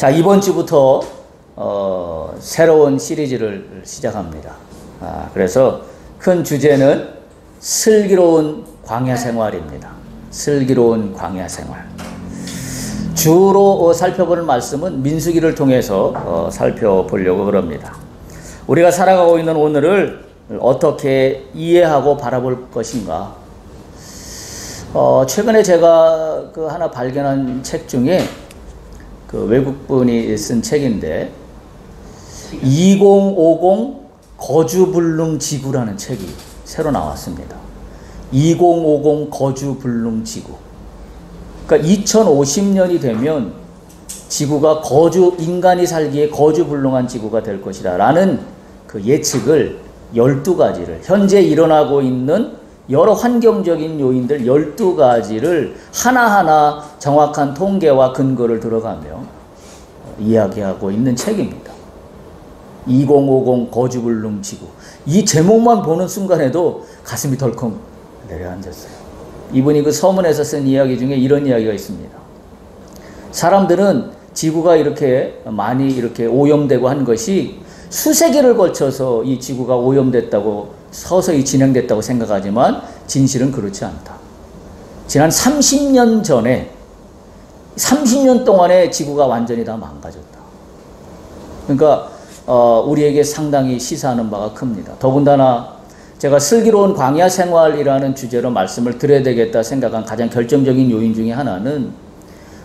자, 이번 주부터 새로운 시리즈를 시작합니다. 그래서 큰 주제는 슬기로운 광야 생활입니다. 슬기로운 광야 생활. 주로 살펴보는 말씀은 민수기를 통해서 살펴보려고 그럽니다. 우리가 살아가고 있는 오늘을 어떻게 이해하고 바라볼 것인가. 최근에 제가 하나 발견한 책 중에 외국분이 쓴 책인데 2050 거주불능지구라는 책이 새로 나왔습니다. 2050 거주불능지구. 그러니까 2050년이 되면 지구가 인간이 살기에 거주불능한 지구가 될 것이다 라는 그 예측을 12가지를 현재 일어나고 있는 여러 환경적인 요인들 12가지를 하나하나 정확한 통계와 근거를 들어가며 이야기하고 있는 책입니다. 2050 거주불능지구. 이 제목만 보는 순간에도 가슴이 덜컹 내려앉았어요. 이분이 그 서문에서 쓴 이야기 중에 이런 이야기가 있습니다. 사람들은 지구가 이렇게 많이 이렇게 오염되고 한 것이 수세기를 거쳐서 이 지구가 오염됐다고 서서히 진행됐다고 생각하지만 진실은 그렇지 않다. 지난 30년 전에 30년 동안에 지구가 완전히 다 망가졌다. 그러니까 우리에게 상당히 시사하는 바가 큽니다. 더군다나 제가 슬기로운 광야 생활이라는 주제로 말씀을 드려야 되겠다 생각한 가장 결정적인 요인 중에 하나는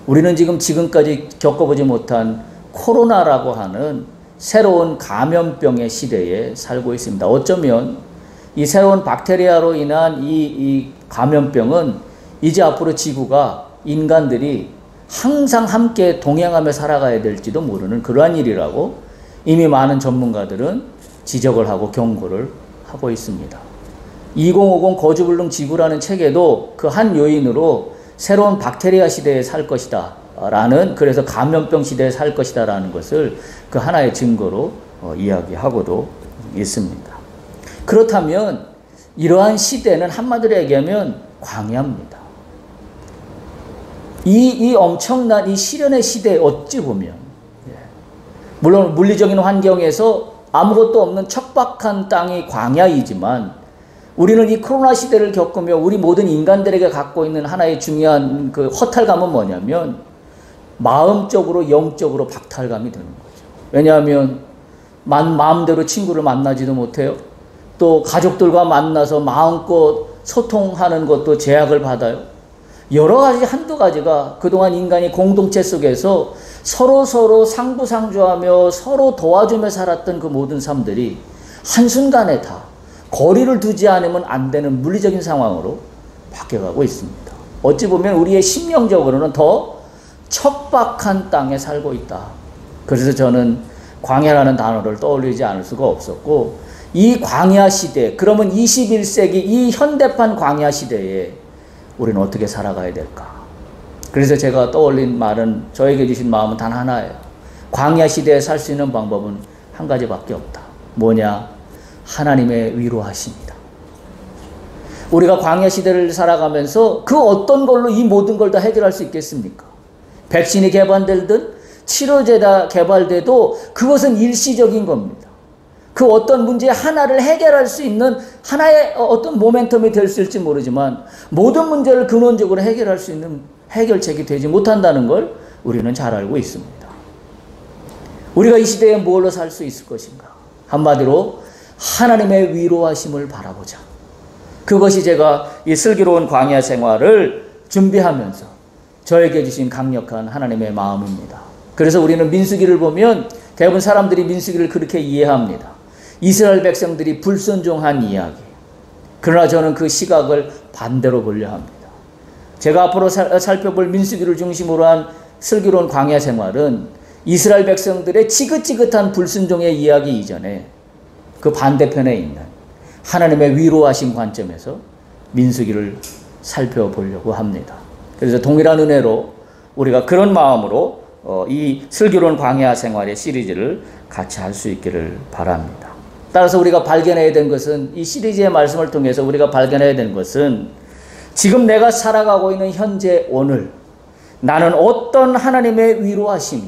우리는 지금까지 겪어보지 못한 코로나라고 하는 새로운 감염병의 시대에 살고 있습니다. 어쩌면 이 새로운 박테리아로 인한 이 감염병은 이제 앞으로 지구가 인간들이 항상 함께 동행하며 살아가야 될지도 모르는 그러한 일이라고 이미 많은 전문가들은 지적을 하고 경고를 하고 있습니다. 2050 거주불능 지구라는 책에도 그 한 요인으로 새로운 박테리아 시대에 살 것이다 라는, 그래서 감염병 시대에 살 것이다 라는 것을 그 하나의 증거로 이야기하고도 있습니다. 그렇다면 이러한 시대는 한마디로 얘기하면 광야입니다. 이 엄청난 이 시련의 시대에 어찌 보면 물론 물리적인 환경에서 아무것도 없는 척박한 땅이 광야이지만 우리는 이 코로나 시대를 겪으며 우리 모든 인간들에게 갖고 있는 하나의 중요한 그 허탈감은 뭐냐면 마음적으로 영적으로 박탈감이 드는 거죠. 왜냐하면 마음대로 친구를 만나지도 못해요. 또 가족들과 만나서 마음껏 소통하는 것도 제약을 받아요. 여러 가지 한두 가지가 그동안 인간이 공동체 속에서 서로 상부상조하며 서로 도와주며 살았던 그 모든 삶들이 한순간에 다 거리를 두지 않으면 안 되는 물리적인 상황으로 바뀌어가고 있습니다. 어찌 보면 우리의 심령적으로는 더 척박한 땅에 살고 있다. 그래서 저는 광야라는 단어를 떠올리지 않을 수가 없었고, 이 광야 시대, 그러면 21세기 이 현대판 광야 시대에 우리는 어떻게 살아가야 될까? 그래서 제가 떠올린 말은, 저에게 주신 마음은 단 하나예요. 광야 시대에 살 수 있는 방법은 한 가지밖에 없다. 뭐냐? 하나님의 위로하십니다. 우리가 광야 시대를 살아가면서 그 어떤 걸로 이 모든 걸 다 해결할 수 있겠습니까? 백신이 개발되든 치료제가 개발돼도 그것은 일시적인 겁니다. 그 어떤 문제 하나를 해결할 수 있는 하나의 어떤 모멘텀이 될 수 있을지 모르지만 모든 문제를 근원적으로 해결할 수 있는 해결책이 되지 못한다는 걸 우리는 잘 알고 있습니다. 우리가 이 시대에 뭘로 살 수 있을 것인가? 한마디로 하나님의 위로하심을 바라보자. 그것이 제가 이 슬기로운 광야 생활을 준비하면서 저에게 주신 강력한 하나님의 마음입니다. 그래서 우리는 민수기를 보면 대부분 사람들이 민수기를 그렇게 이해합니다. 이스라엘 백성들이 불순종한 이야기. 그러나 저는 그 시각을 반대로 보려 합니다. 제가 앞으로 살펴볼 민수기를 중심으로 한 슬기로운 광야 생활은 이스라엘 백성들의 지긋지긋한 불순종의 이야기 이전에 그 반대편에 있는 하나님의 위로하신 관점에서 민수기를 살펴보려고 합니다. 그래서 동일한 은혜로 우리가 그런 마음으로 이 슬기로운 광야 생활의 시리즈를 같이 할 수 있기를 바랍니다. 따라서 우리가 발견해야 된 것은, 이 시리즈의 말씀을 통해서 우리가 발견해야 된 것은, 지금 내가 살아가고 있는 현재 오늘 나는 어떤 하나님의 위로하심이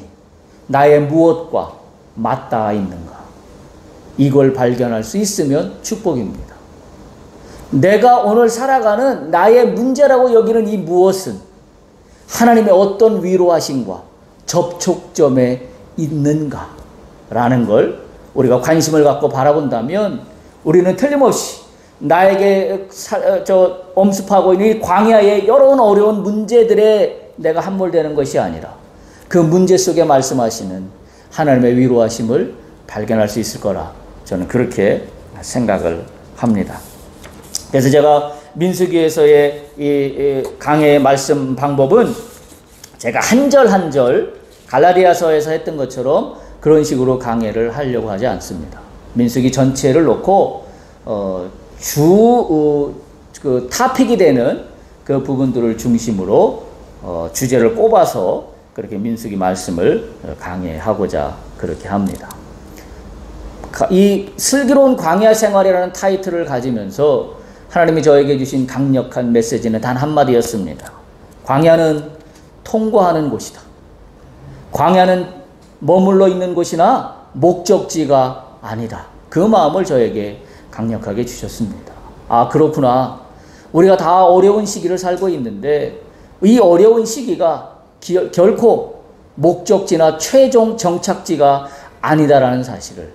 나의 무엇과 맞닿아 있는가? 이걸 발견할 수 있으면 축복입니다. 내가 오늘 살아가는 나의 문제라고 여기는 이 무엇은 하나님의 어떤 위로하심과 접촉점에 있는가? 라는 걸 우리가 관심을 갖고 바라본다면 우리는 틀림없이 나에게 엄습하고 있는 이 광야의 여러 어려운 문제들에 내가 함몰되는 것이 아니라 그 문제 속에 말씀하시는 하나님의 위로하심을 발견할 수 있을 거라 저는 그렇게 생각을 합니다. 그래서 제가 민수기에서의 이 강해의 말씀 방법은 제가 한 절 한 절 갈라디아서에서 했던 것처럼 그런 식으로 강해를 하려고 하지 않습니다. 민수기 전체를 놓고 그 타픽이 되는 그 부분들을 중심으로 주제를 꼽아서 그렇게 민수기 말씀을 강해하고자 그렇게 합니다. 이 슬기로운 광야 생활이라는 타이틀을 가지면서 하나님이 저에게 주신 강력한 메시지는 단 한마디였습니다. 광야는 통과하는 곳이다. 광야는 머물러 있는 곳이나 목적지가 아니다. 그 마음을 저에게 강력하게 주셨습니다. 아, 그렇구나. 우리가 다 어려운 시기를 살고 있는데 이 어려운 시기가 결코 목적지나 최종 정착지가 아니다라는 사실을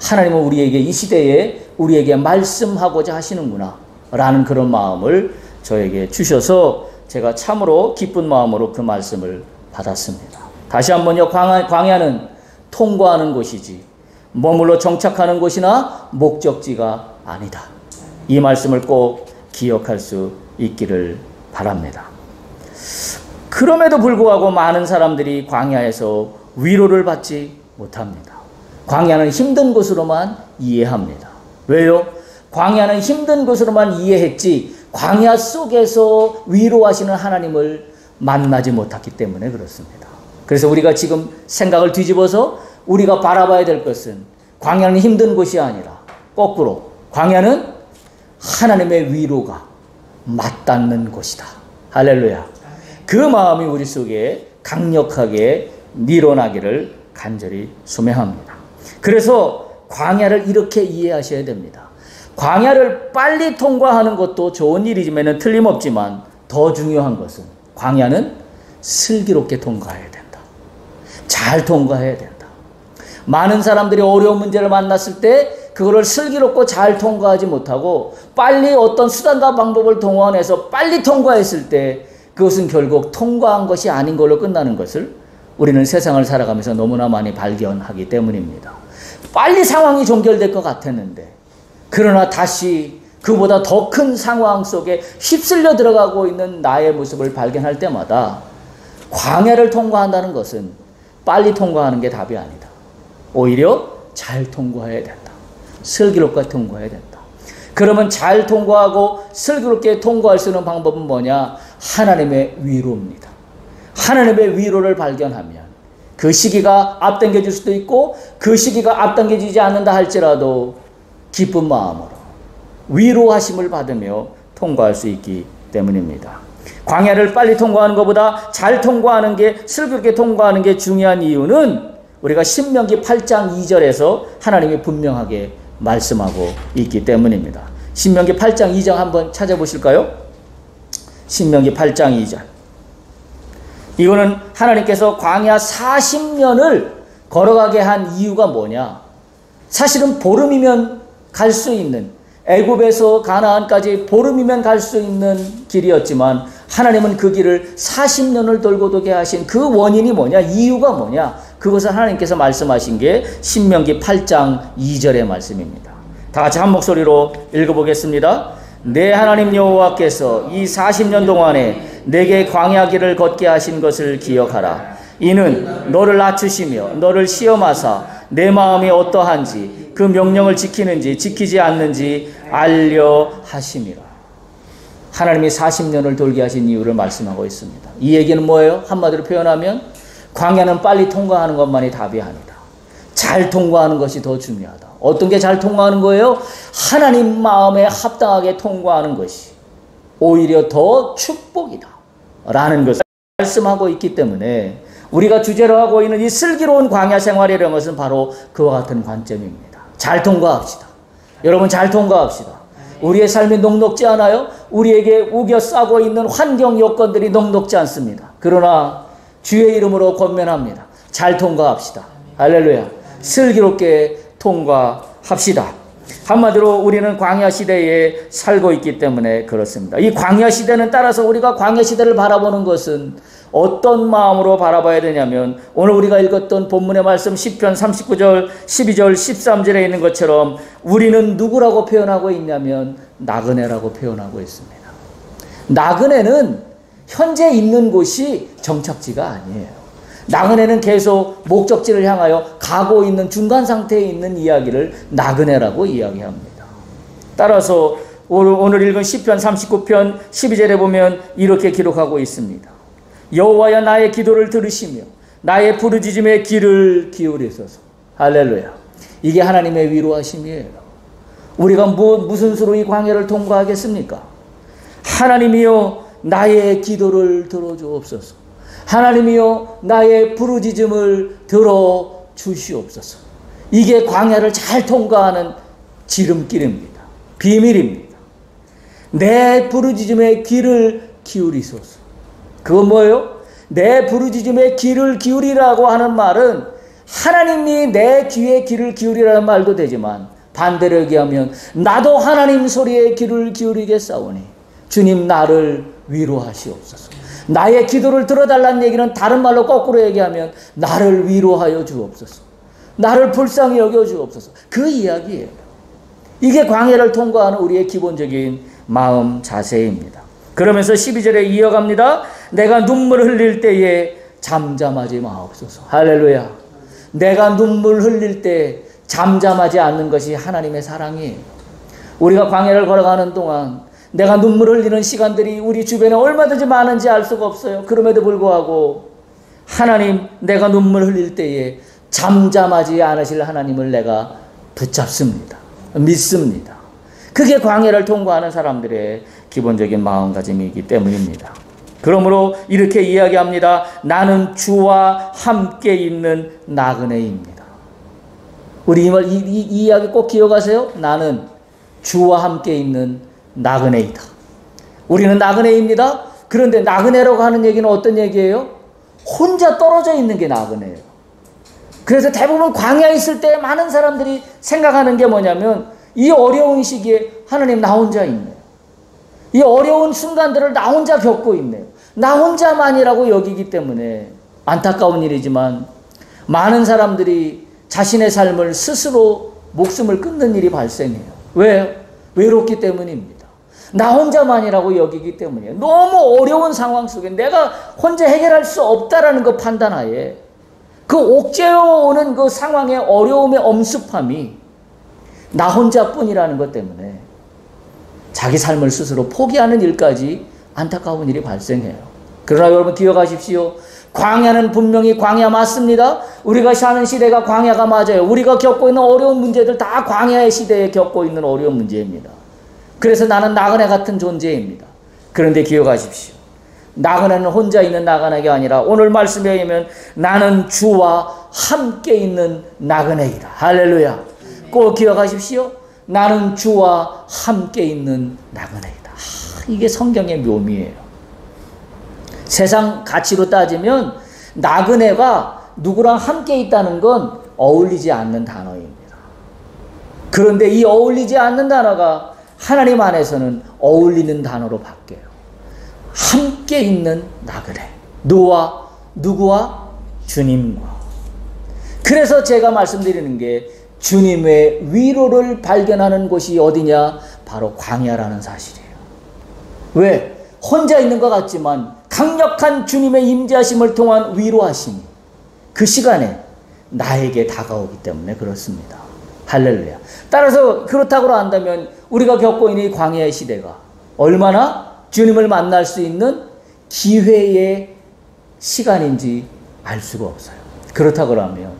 하나님은 우리에게 이 시대에 우리에게 말씀하고자 하시는구나 라는 그런 마음을 저에게 주셔서 제가 참으로 기쁜 마음으로 그 말씀을 받았습니다. 다시 한번요. 광야는 통과하는 곳이지 머물러 정착하는 곳이나 목적지가 아니다. 이 말씀을 꼭 기억할 수 있기를 바랍니다. 그럼에도 불구하고 많은 사람들이 광야에서 위로를 받지 못합니다. 광야는 힘든 곳으로만 이해합니다. 왜요? 광야는 힘든 곳으로만 이해했지 광야 속에서 위로하시는 하나님을 만나지 못했기 때문에 그렇습니다. 그래서 우리가 지금 생각을 뒤집어서 우리가 바라봐야 될 것은 광야는 힘든 곳이 아니라 거꾸로 광야는 하나님의 위로가 맞닿는 곳이다. 할렐루야. 그 마음이 우리 속에 강력하게 일어나기를 간절히 소명합니다. 그래서 광야를 이렇게 이해하셔야 됩니다. 광야를 빨리 통과하는 것도 좋은 일이지만 틀림없지만 더 중요한 것은 광야는 슬기롭게 통과해야 된다. 잘 통과해야 된다. 많은 사람들이 어려운 문제를 만났을 때 그거를 슬기롭고 잘 통과하지 못하고 빨리 어떤 수단과 방법을 동원해서 빨리 통과했을 때 그것은 결국 통과한 것이 아닌 걸로 끝나는 것을 우리는 세상을 살아가면서 너무나 많이 발견하기 때문입니다. 빨리 상황이 종결될 것 같았는데 그러나 다시 그보다 더 큰 상황 속에 휩쓸려 들어가고 있는 나의 모습을 발견할 때마다 광야를 통과한다는 것은 빨리 통과하는 게 답이 아니다. 오히려 잘 통과해야 된다. 슬기롭게 통과해야 된다. 그러면 잘 통과하고 슬기롭게 통과할 수 있는 방법은 뭐냐? 하나님의 위로입니다. 하나님의 위로를 발견하면 그 시기가 앞당겨질 수도 있고 그 시기가 앞당겨지지 않는다 할지라도 기쁜 마음으로 위로하심을 받으며 통과할 수 있기 때문입니다. 광야를 빨리 통과하는 것보다 잘 통과하는 게 슬기롭게 통과하는 게 중요한 이유는 우리가 신명기 8장 2절에서 하나님이 분명하게 말씀하고 있기 때문입니다. 신명기 8장 2장 한번 찾아보실까요? 신명기 8장 2절. 이거는 하나님께서 광야 40년을 걸어가게 한 이유가 뭐냐? 사실은 보름이면 갈 수 있는, 애굽에서 가나안까지 보름이면 갈 수 있는 길이었지만 하나님은 그 길을 40년을 돌고 도게 하신 그 원인이 뭐냐? 이유가 뭐냐? 그것을 하나님께서 말씀하신 게 신명기 8장 2절의 말씀입니다. 다 같이 한 목소리로 읽어보겠습니다. 내 하나님 여호와께서 이 40년 동안에 내게 광야 길을 걷게 하신 것을 기억하라. 이는 너를 낮추시며 너를 시험하사 내 마음이 어떠한지 그 명령을 지키는지 지키지 않는지 알려 하심이라. 하나님이 40년을 돌게 하신 이유를 말씀하고 있습니다. 이 얘기는 뭐예요? 한마디로 표현하면 광야는 빨리 통과하는 것만이 답이 아니다. 잘 통과하는 것이 더 중요하다. 어떤 게 잘 통과하는 거예요? 하나님 마음에 합당하게 통과하는 것이 오히려 더 축복이다 라는 것을 말씀하고 있기 때문에 우리가 주제로 하고 있는 이 슬기로운 광야 생활이라는 것은 바로 그와 같은 관점입니다. 잘 통과합시다. 여러분 잘 통과합시다. 우리의 삶이 녹록지 않아요? 우리에게 우겨싸고 있는 환경 여건들이 녹록지 않습니다. 그러나 주의 이름으로 권면합니다. 잘 통과합시다. 할렐루야. 슬기롭게 통과합시다. 한마디로 우리는 광야 시대에 살고 있기 때문에 그렇습니다. 이 광야 시대는 따라서 우리가 광야 시대를 바라보는 것은 어떤 마음으로 바라봐야 되냐면 오늘 우리가 읽었던 본문의 말씀 시편 39절, 12절, 13절에 있는 것처럼 우리는 누구라고 표현하고 있냐면 나그네라고 표현하고 있습니다. 나그네는 현재 있는 곳이 정착지가 아니에요. 나그네는 계속 목적지를 향하여 가고 있는 중간 상태에 있는 이야기를 나그네라고 이야기합니다. 따라서 오늘 읽은 시편 39편 12절에 보면 이렇게 기록하고 있습니다. 여호와여 나의 기도를 들으시며 나의 부르짖음에 귀를 기울이소서. 할렐루야. 이게 하나님의 위로하심이에요. 우리가 무슨 수로 이 광야를 통과하겠습니까? 하나님이여 나의 기도를 들어주옵소서. 하나님이여 나의 부르짖음을 들어주시옵소서. 이게 광야를 잘 통과하는 지름길입니다. 비밀입니다. 내 부르짖음에 귀를 기울이소서. 그건 뭐예요? 내 부르짖음에 귀를 기울이라고 하는 말은 하나님이 내 귀에 귀를 기울이라는 말도 되지만 반대로 얘기하면 나도 하나님 소리에 귀를 기울이겠사오니 주님 나를 위로하시옵소서. 나의 기도를 들어달라는 얘기는 다른 말로 거꾸로 얘기하면 나를 위로하여 주옵소서. 나를 불쌍히 여겨 주옵소서. 그 이야기예요. 이게 광야를 통과하는 우리의 기본적인 마음 자세입니다. 그러면서 12절에 이어갑니다. 내가 눈물 흘릴 때에 잠잠하지 마옵소서. 할렐루야. 내가 눈물 흘릴 때 잠잠하지 않는 것이 하나님의 사랑이에요. 우리가 광야를 걸어가는 동안 내가 눈물 흘리는 시간들이 우리 주변에 얼마든지 많은지 알 수가 없어요. 그럼에도 불구하고 하나님, 내가 눈물 흘릴 때에 잠잠하지 않으실 하나님을 내가 붙잡습니다. 믿습니다. 그게 광야를 통과하는 사람들의 기본적인 마음가짐이기 때문입니다. 그러므로 이렇게 이야기합니다. 나는 주와 함께 있는 나그네입니다. 우리 이 이야기 꼭 기억하세요. 나는 주와 함께 있는 나그네이다. 우리는 나그네입니다. 그런데 나그네라고 하는 얘기는 어떤 얘기예요? 혼자 떨어져 있는 게 나그네예요. 그래서 대부분 광야에 있을 때 많은 사람들이 생각하는 게 뭐냐면 이 어려운 시기에 하나님 나 혼자 있네요. 이 어려운 순간들을 나 혼자 겪고 있네요. 나 혼자만이라고 여기기 때문에 안타까운 일이지만 많은 사람들이 자신의 삶을 스스로 목숨을 끊는 일이 발생해요. 왜요? 외롭기 때문입니다. 나 혼자만이라고 여기기 때문이에요. 너무 어려운 상황 속에 내가 혼자 해결할 수 없다라는 그 판단하에 그 옥죄어 오는 그 상황의 어려움의 엄습함이 나 혼자뿐이라는 것 때문에 자기 삶을 스스로 포기하는 일까지 안타까운 일이 발생해요. 그러나 여러분 기억하십시오. 광야는 분명히 광야 맞습니다. 우리가 사는 시대가 광야가 맞아요. 우리가 겪고 있는 어려운 문제들 다 광야의 시대에 겪고 있는 어려운 문제입니다. 그래서 나는 나그네 같은 존재입니다. 그런데 기억하십시오. 나그네는 혼자 있는 나그네가 아니라 오늘 말씀에 의하면 나는 주와 함께 있는 나그네이다. 할렐루야. 꼭 기억하십시오. 나는 주와 함께 있는 나그네이다. 이게 성경의 묘미예요. 세상 가치로 따지면 나그네가 누구랑 함께 있다는 건 어울리지 않는 단어입니다. 그런데 이 어울리지 않는 단어가 하나님 안에서는 어울리는 단어로 바뀌어요. 함께 있는 나그네. 누구와? 주님과. 그래서 제가 말씀드리는 게 주님의 위로를 발견하는 곳이 어디냐? 바로 광야라는 사실이에요. 왜? 혼자 있는 것 같지만 강력한 주님의 임재하심을 통한 위로하심이 그 시간에 나에게 다가오기 때문에 그렇습니다. 할렐루야. 따라서 그렇다고 한다면 우리가 겪고 있는 이 광야의 시대가 얼마나 주님을 만날 수 있는 기회의 시간인지 알 수가 없어요. 그렇다고 하면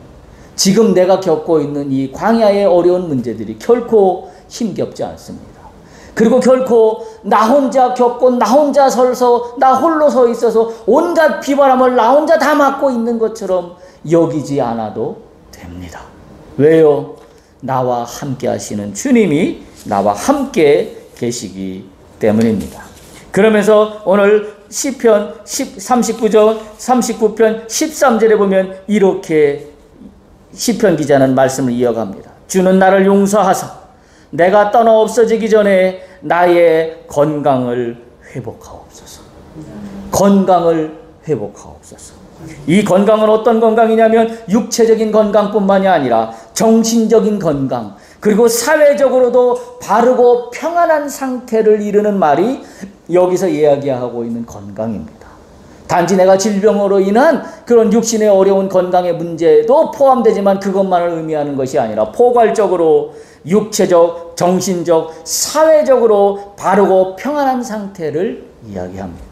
지금 내가 겪고 있는 이 광야의 어려운 문제들이 결코 힘겹지 않습니다. 그리고 결코 나 혼자 겪고 나 혼자 서서 나 홀로 서 있어서 온갖 비바람을 나 혼자 다 맡고 있는 것처럼 여기지 않아도 됩니다. 왜요? 나와 함께 하시는 주님이 나와 함께 계시기 때문입니다. 그러면서 오늘 시편 39편 13절에 보면 이렇게 시편 기자는 말씀을 이어갑니다. 주는 나를 용서하사 내가 떠나 없어지기 전에 나의 건강을 회복하옵소서. 건강을 회복하옵소서. 이 건강은 어떤 건강이냐면 육체적인 건강뿐만이 아니라 정신적인 건강, 그리고 사회적으로도 바르고 평안한 상태를 이루는 말이 여기서 이야기하고 있는 건강입니다. 단지 내가 질병으로 인한 그런 육신의 어려운 건강의 문제도 포함되지만 그것만을 의미하는 것이 아니라 포괄적으로 육체적, 정신적, 사회적으로 바르고 평안한 상태를 이야기합니다.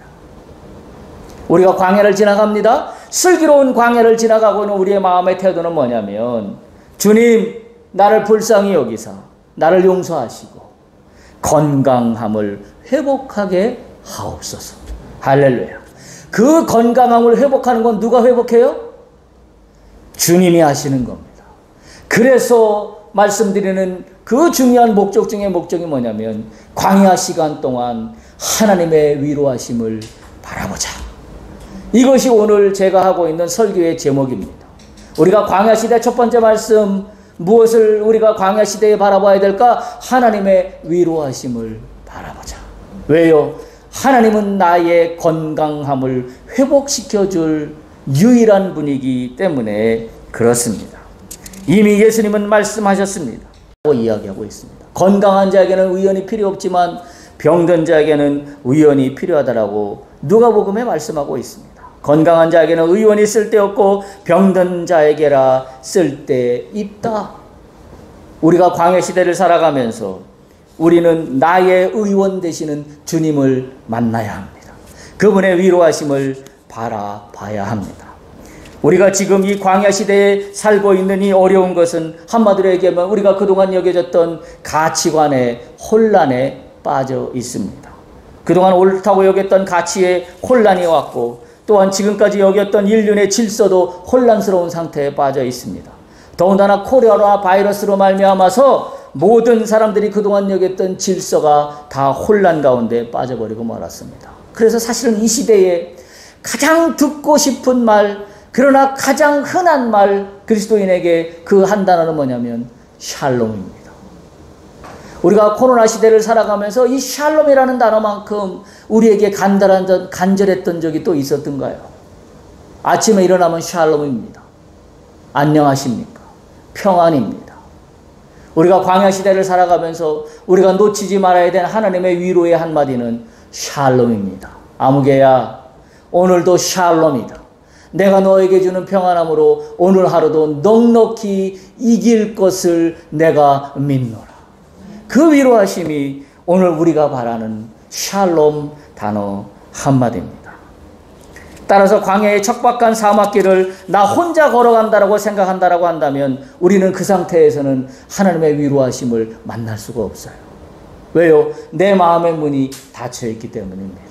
우리가 광야를 지나갑니다. 슬기로운 광야를 지나가고 있는 우리의 마음의 태도는 뭐냐면, 주님 나를 불쌍히 여기사 나를 용서하시고 건강함을 회복하게 하옵소서. 할렐루야. 그 건강함을 회복하는 건 누가 회복해요? 주님이 하시는 겁니다. 그래서 말씀드리는 그 중요한 목적 중에 목적이 뭐냐면, 광야 시간 동안 하나님의 위로하심을 바라보자. 이것이 오늘 제가 하고 있는 설교의 제목입니다. 우리가 광야 시대 첫 번째 말씀, 무엇을 우리가 광야 시대에 바라봐야 될까? 하나님의 위로하심을 바라보자. 왜요? 하나님은 나의 건강함을 회복시켜줄 유일한 분이기 때문에 그렇습니다. 이미 예수님은 말씀하셨습니다. 이야기하고 있습니다. 건강한 자에게는 의원이 필요 없지만 병든 자에게는 의원이 필요하다라고 누가복음에 말씀하고 있습니다. 건강한 자에게는 의원이 쓸데없고 병든 자에게라 쓸데있다. 우리가 광야 시대를 살아가면서 우리는 나의 의원 되시는 주님을 만나야 합니다. 그분의 위로하심을 바라봐야 합니다. 우리가 지금 이 광야 시대에 살고 있는 이 어려운 것은 한마디로 얘기하면 우리가 그동안 여겨졌던 가치관의 혼란에 빠져 있습니다. 그동안 옳다고 여겼던 가치에 혼란이 왔고, 또한 지금까지 여겼던 인륜의 질서도 혼란스러운 상태에 빠져 있습니다. 더군다나 코로나 바이러스로 말미암아서 모든 사람들이 그동안 여겼던 질서가 다 혼란 가운데 빠져버리고 말았습니다. 그래서 사실은 이 시대에 가장 듣고 싶은 말, 그러나 가장 흔한 말, 그리스도인에게 그 한 단어는 뭐냐면 샬롬입니다. 우리가 코로나 시대를 살아가면서 이 샬롬이라는 단어만큼 우리에게 간절했던 적이 또 있었던가요? 아침에 일어나면 샬롬입니다. 안녕하십니까? 평안입니다. 우리가 광야 시대를 살아가면서 우리가 놓치지 말아야 되는 하나님의 위로의 한마디는 샬롬입니다. 아무개야, 오늘도 샬롬이다. 내가 너에게 주는 평안함으로 오늘 하루도 넉넉히 이길 것을 내가 믿노라. 그 위로하심이 오늘 우리가 바라는 샬롬 단어 한마디입니다. 따라서 광야의 척박한 사막길을 나 혼자 걸어간다라고 생각한다라고 한다면 우리는 그 상태에서는 하나님의 위로하심을 만날 수가 없어요. 왜요? 내 마음의 문이 닫혀있기 때문입니다.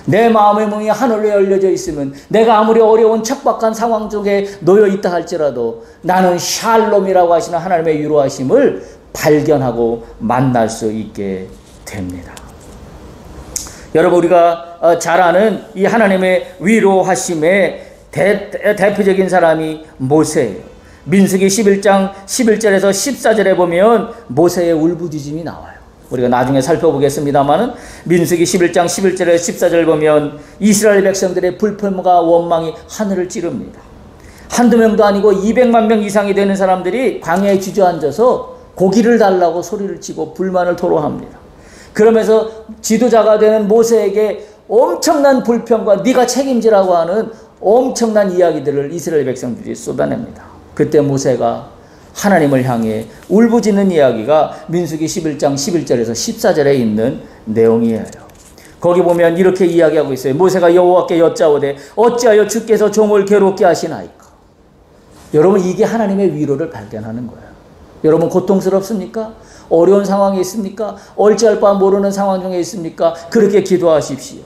내 마음의 문이 하늘로 열려져 있으면 내가 아무리 어려운 척박한 상황 속에 놓여 있다 할지라도 나는 샬롬이라고 하시는 하나님의 위로하심을 발견하고 만날 수 있게 됩니다. 여러분, 우리가 잘 아는 이 하나님의 위로하심의 대표적인 사람이 모세예요. 민수기 11장 11절에서 14절에 보면 모세의 울부짖음이 나와요. 우리가 나중에 살펴보겠습니다만은 민수기 11장 11절에서 14절을 보면 이스라엘 백성들의 불평과 원망이 하늘을 찌릅니다. 한두 명도 아니고 200만 명 이상이 되는 사람들이 광야에 주저앉아서 고기를 달라고 소리를 치고 불만을 토로합니다. 그러면서 지도자가 되는 모세에게 엄청난 불평과 네가 책임지라고 하는 엄청난 이야기들을 이스라엘 백성들이 쏟아냅니다. 그때 모세가 하나님을 향해 울부짖는 이야기가 민수기 11장 11절에서 14절에 있는 내용이에요. 거기 보면 이렇게 이야기하고 있어요. 모세가 여호와께 여짜오되 어찌하여 주께서 종을 괴롭게 하시나이까. 여러분, 이게 하나님의 위로를 발견하는 거예요. 여러분 고통스럽습니까? 어려운 상황이 있습니까? 어찌할 바 모르는 상황 중에 있습니까? 그렇게 기도하십시오.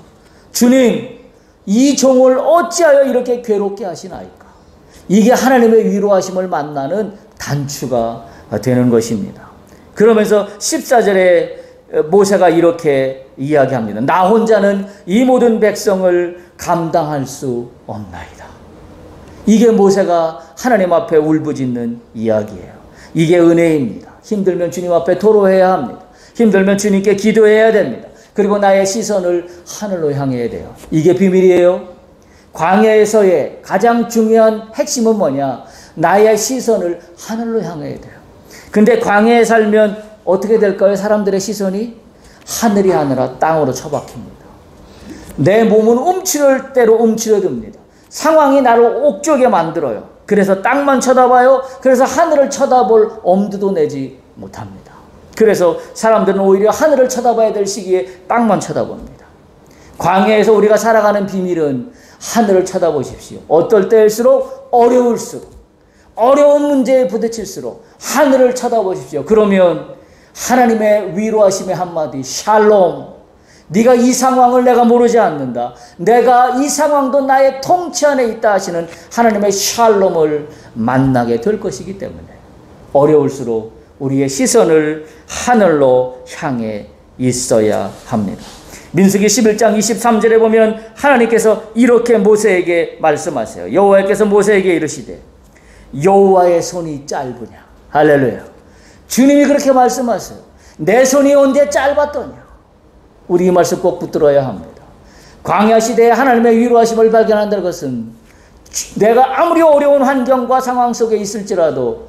주님, 이 종을 어찌하여 이렇게 괴롭게 하시나이까? 이게 하나님의 위로하심을 만나는 단추가 되는 것입니다. 그러면서 14절에 모세가 이렇게 이야기합니다. 나 혼자는 이 모든 백성을 감당할 수 없나이다. 이게 모세가 하나님 앞에 울부짖는 이야기예요. 이게 은혜입니다. 힘들면 주님 앞에 토로해야 합니다. 힘들면 주님께 기도해야 됩니다. 그리고 나의 시선을 하늘로 향해야 돼요. 이게 비밀이에요. 광야에서의 가장 중요한 핵심은 뭐냐? 나의 시선을 하늘로 향해야 돼요. 근데 광야에 살면 어떻게 될까요? 사람들의 시선이 하늘이 아니라 땅으로 처박힙니다. 내 몸은 움츠릴 대로 움츠려듭니다. 상황이 나를 옥죄게 만들어요. 그래서 땅만 쳐다봐요. 그래서 하늘을 쳐다볼 엄두도 내지 못합니다. 그래서 사람들은 오히려 하늘을 쳐다봐야 될 시기에 땅만 쳐다봅니다. 광야에서 우리가 살아가는 비밀은 하늘을 쳐다보십시오. 어떨 때일수록 어려울수록, 어려운 문제에 부딪힐수록 하늘을 쳐다보십시오. 그러면 하나님의 위로하심의 한마디, 샬롬. 네가 이 상황을 내가 모르지 않는다. 내가 이 상황도 나의 통치 안에 있다 하시는 하나님의 샬롬을 만나게 될 것이기 때문에 어려울수록 우리의 시선을 하늘로 향해 있어야 합니다. 민수기 11장 23절에 보면 하나님께서 이렇게 모세에게 말씀하세요. 여호와께서 모세에게 이르시되 여호와의 손이 짧으냐. 할렐루야. 주님이 그렇게 말씀하세요. 내 손이 언제 짧았더냐. 우리 이 말씀 꼭 붙들어야 합니다. 광야 시대에 하나님의 위로하심을 발견한다는 것은 내가 아무리 어려운 환경과 상황 속에 있을지라도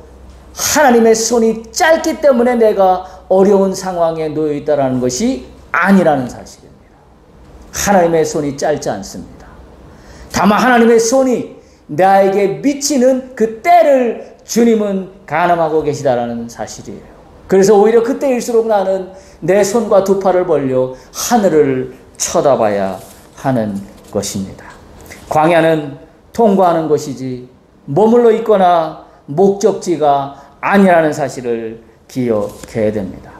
하나님의 손이 짧기 때문에 내가 어려운 상황에 놓여 있다는 것이 아니라는 사실입니다. 하나님의 손이 짧지 않습니다. 다만 하나님의 손이 나에게 미치는 그 때를 주님은 가늠하고 계시다라는 사실이에요. 그래서 오히려 그때일수록 나는 내 손과 두 팔을 벌려 하늘을 쳐다봐야 하는 것입니다. 광야는 통과하는 것이지 머물러 있거나 목적지가 아니라는 사실을 기억해야 됩니다.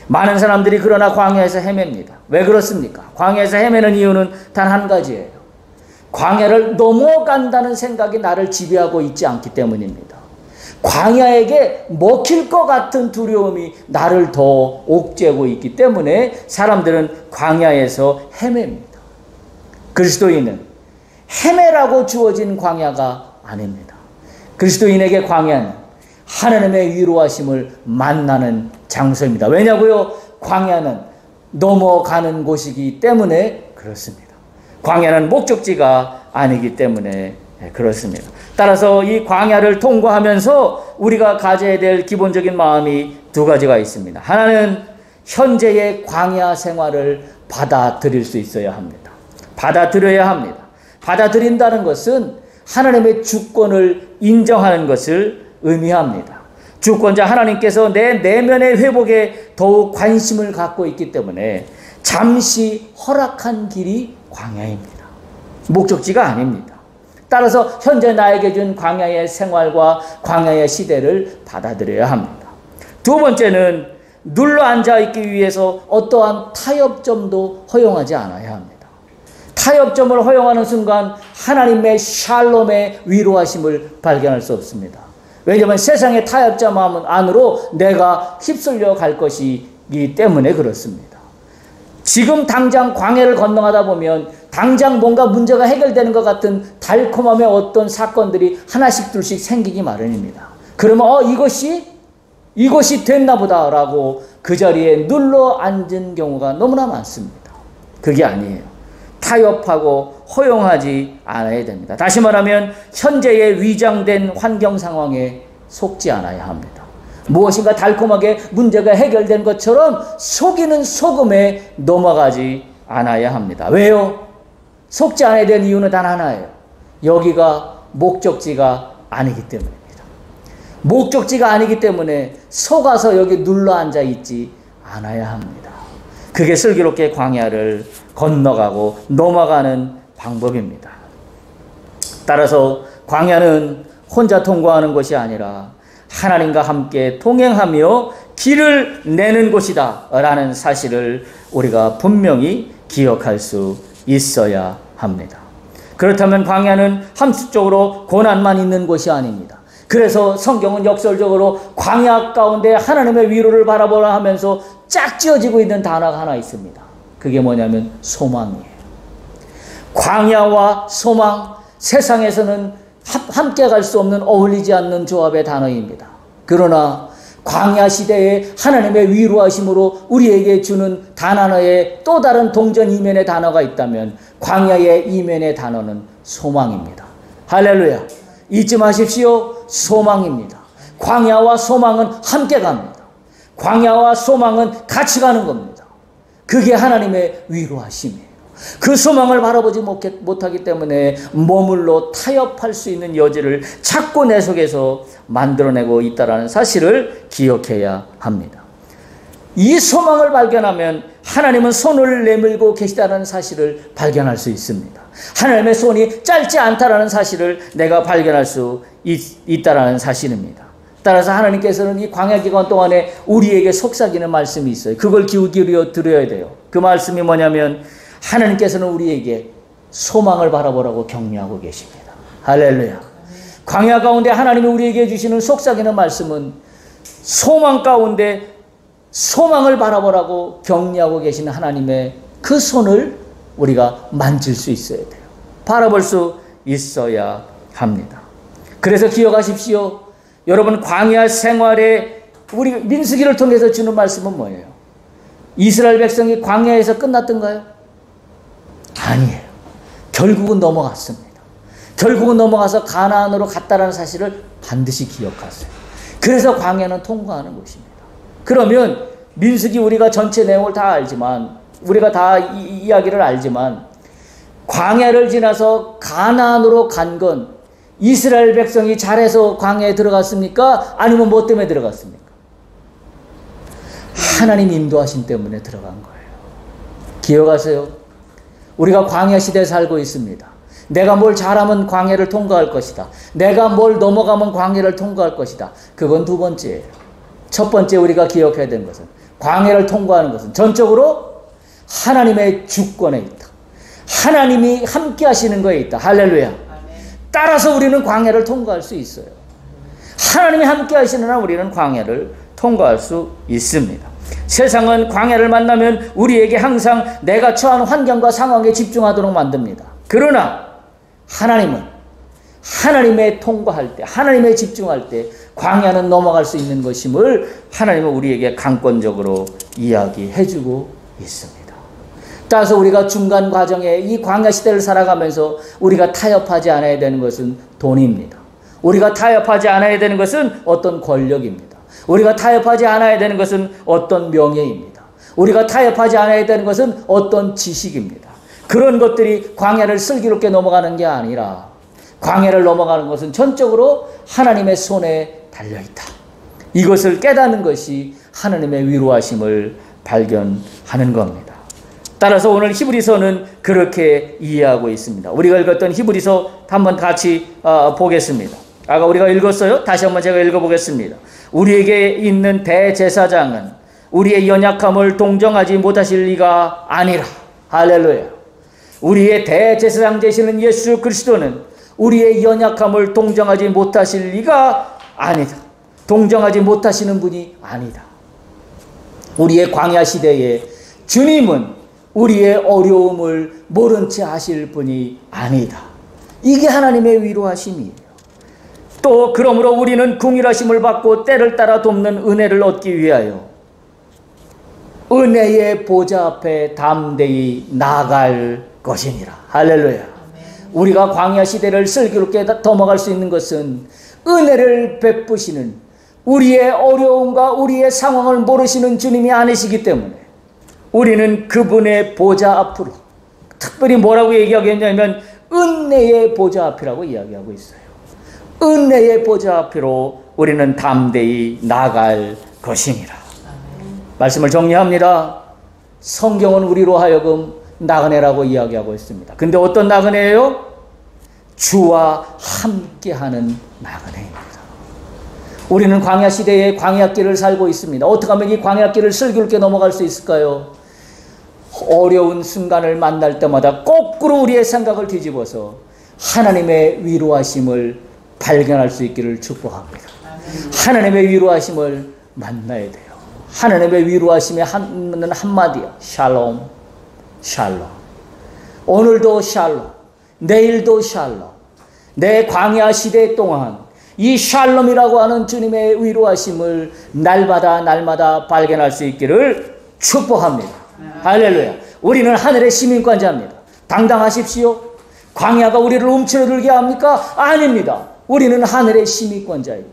많은 사람들이 그러나 광야에서 헤맵니다. 왜 그렇습니까? 광야에서 헤매는 이유는 단 한 가지예요. 광야를 넘어간다는 생각이 나를 지배하고 있지 않기 때문입니다. 광야에게 먹힐 것 같은 두려움이 나를 더 옥죄고 있기 때문에 사람들은 광야에서 헤맵니다. 그리스도인은 헤매라고 주어진 광야가 아닙니다. 그리스도인에게 광야는 하나님의 위로하심을 만나는 장소입니다. 왜냐고요? 광야는 넘어가는 곳이기 때문에 그렇습니다. 광야는 목적지가 아니기 때문에 그렇습니다. 따라서 이 광야를 통과하면서 우리가 가져야 될 기본적인 마음이 두 가지가 있습니다. 하나는 현재의 광야 생활을 받아들일 수 있어야 합니다. 받아들여야 합니다. 받아들인다는 것은 하나님의 주권을 인정하는 것을 의미합니다. 주권자 하나님께서 내 내면의 회복에 더욱 관심을 갖고 있기 때문에 잠시 허락한 길이 광야입니다. 목적지가 아닙니다. 따라서 현재 나에게 준 광야의 생활과 광야의 시대를 받아들여야 합니다. 두 번째는 눌러 앉아 있기 위해서 어떠한 타협점도 허용하지 않아야 합니다. 타협점을 허용하는 순간 하나님의 샬롬의 위로하심을 발견할 수 없습니다. 왜냐하면 세상의 타협점 안으로 내가 휩쓸려 갈 것이기 때문에 그렇습니다. 지금 당장 광야를 건너가다 보면 당장 뭔가 문제가 해결되는 것 같은 달콤함의 어떤 사건들이 하나씩 둘씩 생기기 마련입니다. 그러면 이것이 됐나 보다라고 그 자리에 눌러 앉은 경우가 너무나 많습니다. 그게 아니에요. 타협하고 허용하지 않아야 됩니다. 다시 말하면 현재의 위장된 환경 상황에 속지 않아야 합니다. 무엇인가 달콤하게 문제가 해결된 것처럼 속이는 속음에 넘어가지 않아야 합니다. 왜요? 속지 않아야 되는 이유는 단 하나예요. 여기가 목적지가 아니기 때문입니다. 목적지가 아니기 때문에 속아서 여기 눌러 앉아 있지 않아야 합니다. 그게 슬기롭게 광야를 건너가고 넘어가는 방법입니다. 따라서 광야는 혼자 통과하는 것이 아니라 하나님과 함께 동행하며 길을 내는 곳이다 라는 사실을 우리가 분명히 기억할 수 있어야 합니다. 그렇다면 광야는 함축적으로 고난만 있는 곳이 아닙니다. 그래서 성경은 역설적으로 광야 가운데 하나님의 위로를 바라보라 하면서 짝지어지고 있는 단어가 하나 있습니다. 그게 뭐냐면 소망이에요. 광야와 소망, 세상에서는 함께 갈 수 없는 어울리지 않는 조합의 단어입니다. 그러나 광야 시대에 하나님의 위로하심으로 우리에게 주는 단 하나의 또 다른 동전 이면의 단어가 있다면 광야의 이면의 단어는 소망입니다. 할렐루야. 잊지 마십시오. 소망입니다. 광야와 소망은 함께 갑니다. 광야와 소망은 같이 가는 겁니다. 그게 하나님의 위로하심이에요. 그 소망을 바라보지 못하기 때문에 머물러 타협할 수 있는 여지를 자꾸 내 속에서 만들어내고 있다는 사실을 기억해야 합니다. 이 소망을 발견하면 하나님은 손을 내밀고 계시다는 사실을 발견할 수 있습니다. 하나님의 손이 짧지 않다라는 사실을 내가 발견할 수 있다라는 사실입니다. 따라서 하나님께서는 이 광야 기간 동안에 우리에게 속삭이는 말씀이 있어요. 그걸 기울여 들어야 돼요. 그 말씀이 뭐냐면 하나님께서는 우리에게 소망을 바라보라고 격려하고 계십니다. 할렐루야. 광야 가운데 하나님이 우리에게 주시는 속삭이는 말씀은 소망 가운데 소망을 바라보라고 격려하고 계시는 하나님의 그 손을 우리가 만질 수 있어야 돼요. 바라볼 수 있어야 합니다. 그래서 기억하십시오. 여러분, 광야 생활에 우리 민수기를 통해서 주는 말씀은 뭐예요? 이스라엘 백성이 광야에서 끝났던가요? 아니에요. 결국은 넘어갔습니다. 결국은 넘어가서 가나안으로 갔다라는 사실을 반드시 기억하세요. 그래서 광야는 통과하는 것입니다. 그러면 민수기 우리가 전체 내용을 다 알지만, 우리가 다 이야기를 알지만, 광야를 지나서 가나안으로 간 건 이스라엘 백성이 잘해서 광야에 들어갔습니까? 아니면 뭐 때문에 들어갔습니까? 하나님 인도하신 때문에 들어간 거예요. 기억하세요. 우리가 광야 시대에 살고 있습니다. 내가 뭘 잘하면 광야를 통과할 것이다. 내가 뭘 넘어가면 광야를 통과할 것이다. 그건 두 번째예요. 첫 번째 우리가 기억해야 되는 것은 광야를 통과하는 것은 전적으로 하나님의 주권에 있다. 하나님이 함께 하시는 거에 있다. 할렐루야. 따라서 우리는 광야를 통과할 수 있어요. 하나님이 함께 하시는 한 우리는 광야를 통과할 수 있습니다. 세상은 광야를 만나면 우리에게 항상 내가 처한 환경과 상황에 집중하도록 만듭니다. 그러나 하나님은 하나님의 통과할 때, 하나님의 집중할 때 광야는 넘어갈 수 있는 것임을 하나님은 우리에게 강권적으로 이야기해주고 있습니다. 따라서 우리가 중간 과정에 이 광야 시대를 살아가면서 우리가 타협하지 않아야 되는 것은 돈입니다. 우리가 타협하지 않아야 되는 것은 어떤 권력입니다. 우리가 타협하지 않아야 되는 것은 어떤 명예입니다. 우리가 타협하지 않아야 되는 것은 어떤 지식입니다. 그런 것들이 광야를 슬기롭게 넘어가는 게 아니라 광야를 넘어가는 것은 전적으로 하나님의 손에 달려있다. 이것을 깨닫는 것이 하나님의 위로하심을 발견하는 겁니다. 따라서 오늘 히브리서는 그렇게 이해하고 있습니다. 우리가 읽었던 히브리서 한번 같이 보겠습니다. 아까 우리가 읽었어요. 다시 한번 제가 읽어보겠습니다. 우리에게 있는 대제사장은 우리의 연약함을 동정하지 못하실 리가 아니라. 할렐루야. 우리의 대제사장 되시는 예수 그리스도는 우리의 연약함을 동정하지 못하실 리가 아니다. 동정하지 못하시는 분이 아니다. 우리의 광야 시대에 주님은 우리의 어려움을 모른 채 하실 분이 아니다. 이게 하나님의 위로하심이에요. 또 그러므로 우리는 긍휼하심을 받고 때를 따라 돕는 은혜를 얻기 위하여 은혜의 보좌 앞에 담대히 나아갈 것이니라. 할렐루야. 우리가 광야 시대를 슬기롭게 넘어갈 수 있는 것은 은혜를 베푸시는, 우리의 어려움과 우리의 상황을 모르시는 주님이 아니시기 때문에 우리는 그분의 보좌 앞으로, 특별히 뭐라고 얘기하겠냐면 은혜의 보좌 앞이라고 이야기하고 있어요. 은혜의 보좌 앞으로 우리는 담대히 나아갈 것이니라. 말씀을 정리합니다. 성경은 우리로 하여금 나그네라고 이야기하고 있습니다. 근데 어떤 나그네예요? 주와 함께하는 나그네입니다. 우리는 광야 시대에 광야길을 살고 있습니다. 어떻게 하면 이 광야길을 슬기롭게 넘어갈 수 있을까요? 어려운 순간을 만날 때마다 거꾸로 우리의 생각을 뒤집어서 하나님의 위로하심을 발견할 수 있기를 축복합니다. 하나님의 위로하심을 만나야 돼요. 하나님의 위로하심의 한마디요. 샬롬, 샬롬. 오늘도 샬롬, 내일도 샬롬. 내 광야 시대 동안 이 샬롬이라고 하는 주님의 위로하심을 날마다 발견할 수 있기를 축복합니다. 할렐루야. 우리는 하늘의 시민권자입니다. 당당하십시오. 광야가 우리를 움츠러들게 합니까? 아닙니다. 우리는 하늘의 시민권자예요.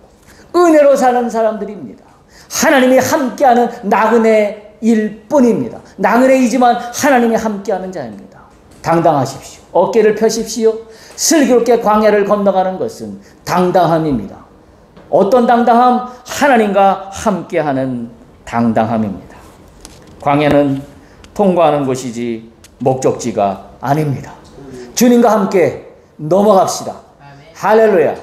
은혜로 사는 사람들입니다. 하나님이 함께하는 나그네일 뿐입니다. 나그네이지만 하나님이 함께하는 자입니다. 당당하십시오. 어깨를 펴십시오. 슬기롭게 광야를 건너가는 것은 당당함입니다. 어떤 당당함? 하나님과 함께하는 당당함입니다. 광야는 통과하는 곳이지 목적지가 아닙니다. 주님과 함께 넘어갑시다. 할렐루야.